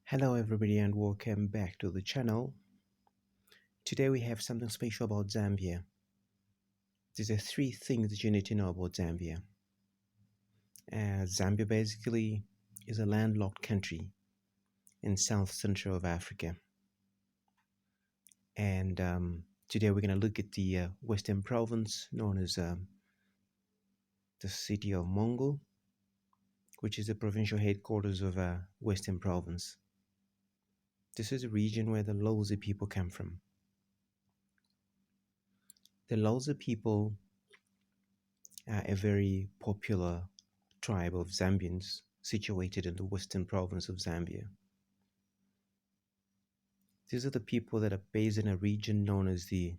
Hello everybody and welcome back to the channel. Today we have something special about Zambia. These are three things that you need to know about Zambia. Zambia basically is a landlocked country in South Central of Africa. And today we're going to look at the Western Province known as the city of Mongo, which is the provincial headquarters of Western Province. This is a region where the Lozi people come from. The Lozi people are a very popular tribe of Zambians situated in the western province of Zambia. These are the people that are based in a region known as the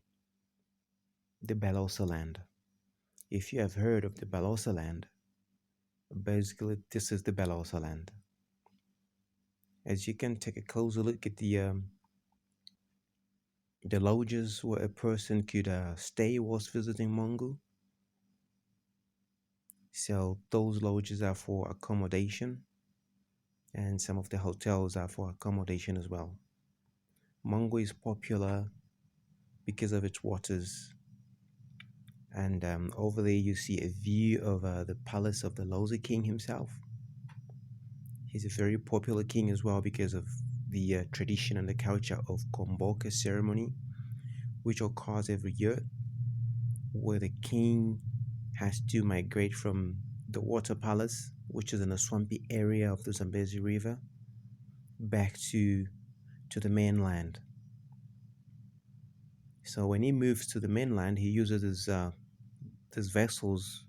Balosa land. If you have heard of the Balosa land, basically this is the Balosa land. As you can take a closer look at the lodges where a person could stay whilst visiting Mongo. So those lodges are for accommodation, and some of the hotels are for accommodation as well. Mongo is popular because of its waters, and over there you see a view of the palace of the Lozi king himself. He's a very popular king as well because of the tradition and the culture of Komboka ceremony, which occurs every year, where the king has to migrate from the water palace, which is in a swampy area of the Zambezi River, back to the mainland. So when he moves to the mainland, he uses his vessels,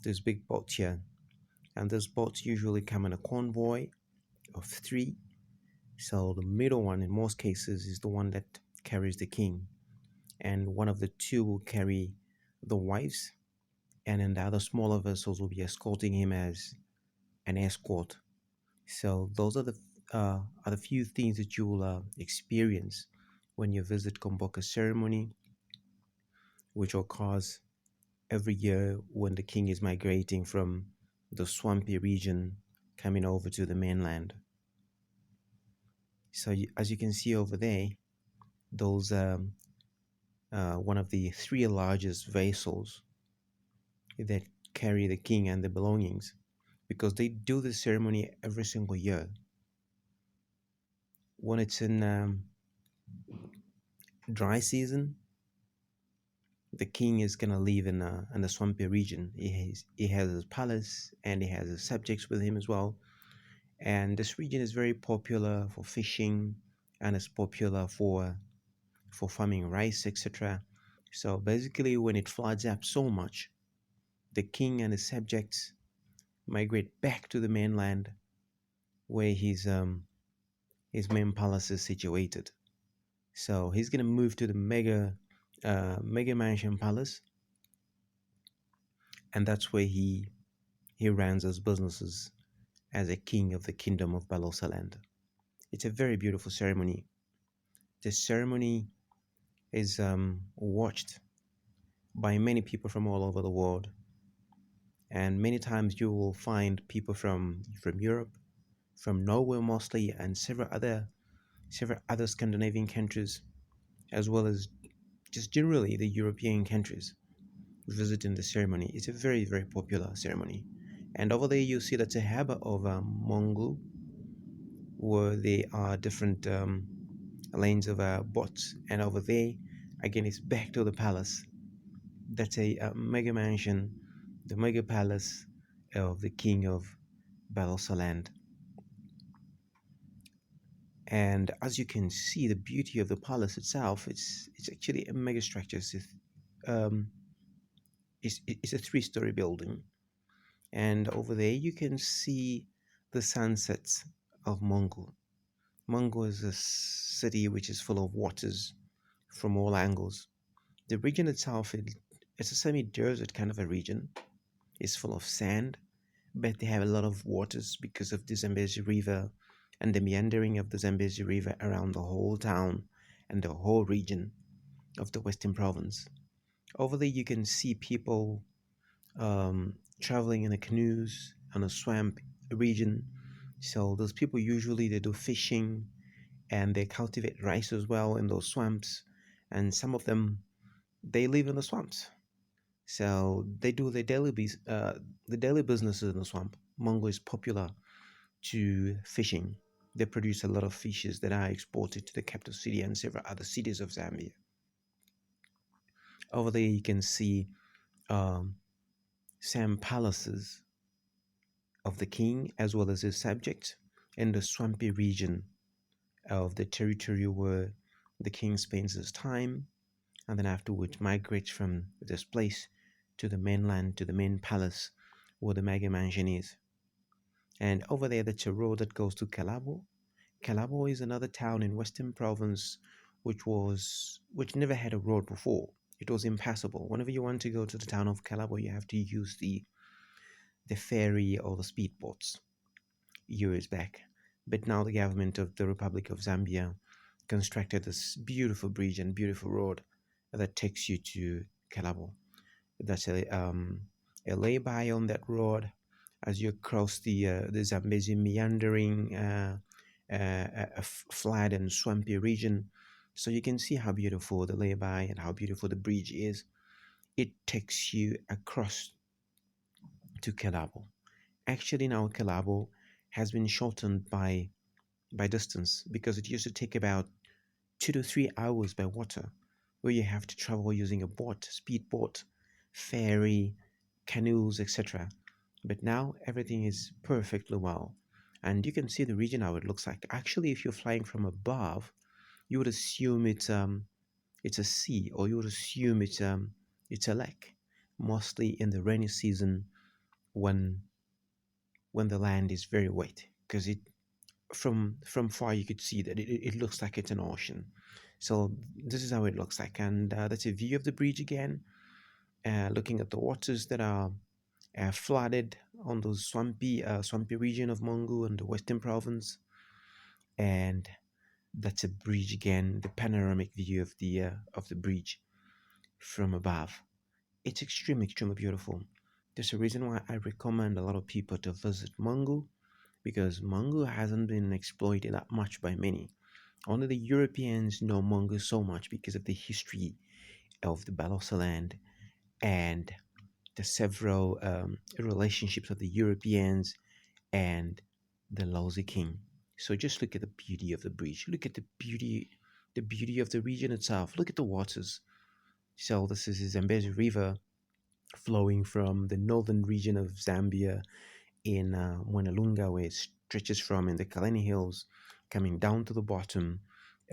this big boat here, and these boats usually come in a convoy of three. So the middle one in most cases is the one that carries the king, and one of the two will carry the wives, and then the other smaller vessels will be escorting him as an escort. So those are the few things that you will experience when you visit Komboka ceremony, which occurs every year when the king is migrating from the swampy region coming over to the mainland. So as you can see over there, those one of the three largest vessels that carry the king and the belongings, because they do the ceremony every single year. When it's in dry season, the king is gonna live in the swampy region. He has his palace and he has his subjects with him as well. And this region is very popular for fishing, and it's popular for farming rice, etc. So basically, when it floods up so much, the king and his subjects migrate back to the mainland where his main palace is situated. So he's gonna move to the mega mansion palace, and that's where he runs his businesses as a king of the kingdom of Balosa land. It's a very beautiful ceremony. This ceremony is watched by many people from all over the world, and many times you will find people from Europe, from Norway mostly, and several other Scandinavian countries, as well as just generally the European countries visiting the ceremony. It's a very, very popular ceremony. And over there you see that's a habit of Mongol, where there are different lanes of boats, and over there again it's back to the palace. That's a mega mansion, the mega palace of the king of Balosa land. And as you can see, the beauty of the palace itself, it's actually a mega structure. Um, it's a three-story building, and over there you can see the sunsets of Mongo. Mongo is a city which is full of waters from all angles. The region itself, it's a semi-desert kind of a region. It's full of sand, but they have a lot of waters because of the Zambezi River and the meandering of the Zambezi River around the whole town and the whole region of the Western Province. Over there, you can see people traveling in the canoes on a swamp region, So those people usually they do fishing and they cultivate rice as well in those swamps. And some of them they live in the swamps. So they do the daily businesses in the swamp. Mongo is popular to fishing. They produce a lot of fishes that are exported to the capital city and several other cities of Zambia. Over there, you can see um, some palaces of the king as well as his subjects in the swampy region of the territory where the king spends his time and then afterwards migrates from this place to the mainland, to the main palace where the mega mansion is. And over there, that's a road that goes to Calabo. Calabo is another town in Western Province which never had a road before. It was impassable. Whenever you want to go to the town of Calabo, you have to use the ferry or the speedboats years back. But now the government of the Republic of Zambia constructed this beautiful bridge and beautiful road that takes you to Calabo. That's a lay-by on that road as you cross the Zambezi meandering flat and swampy region. So you can see how beautiful the lay-by and how beautiful the bridge is. It takes you across to Calabo. Actually, now Calabo has been shortened by distance because it used to take about 2 to 3 hours by water, where you have to travel using a boat, speedboat, ferry, canoes, etc. But now everything is perfectly well. And you can see the region how it looks like. Actually, if you're flying from above, you would assume it's a sea, or you would assume it's a lake. Mostly in the rainy season when the land is very wet, because it from far you could see that it looks like it's an ocean. So this is how it looks like, and that's a view of the bridge again, looking at the waters that are flooded on the swampy region of Mongu and the Western Province, and that's a bridge again, the panoramic view of the bridge from above. It's extremely beautiful. There's a reason why I recommend a lot of people to visit Mongu, because Mongu hasn't been exploited that much by many. Only the Europeans know Mongo so much because of the history of the Barossa land and the several relationships of the Europeans and the Laozi king. So just look at the beauty of the bridge. Look at the beauty of the region itself. Look at the waters. So this is the Zambezi River flowing from the northern region of Zambia in Mwenalunga, where it stretches from in the Kaleni Hills, coming down to the bottom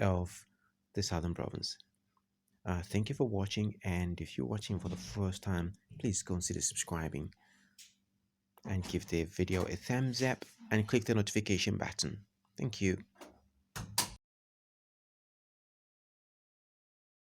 of the southern province. Thank you for watching, and if you're watching for the first time, please consider subscribing and give the video a thumbs up and click the notification button. Thank you.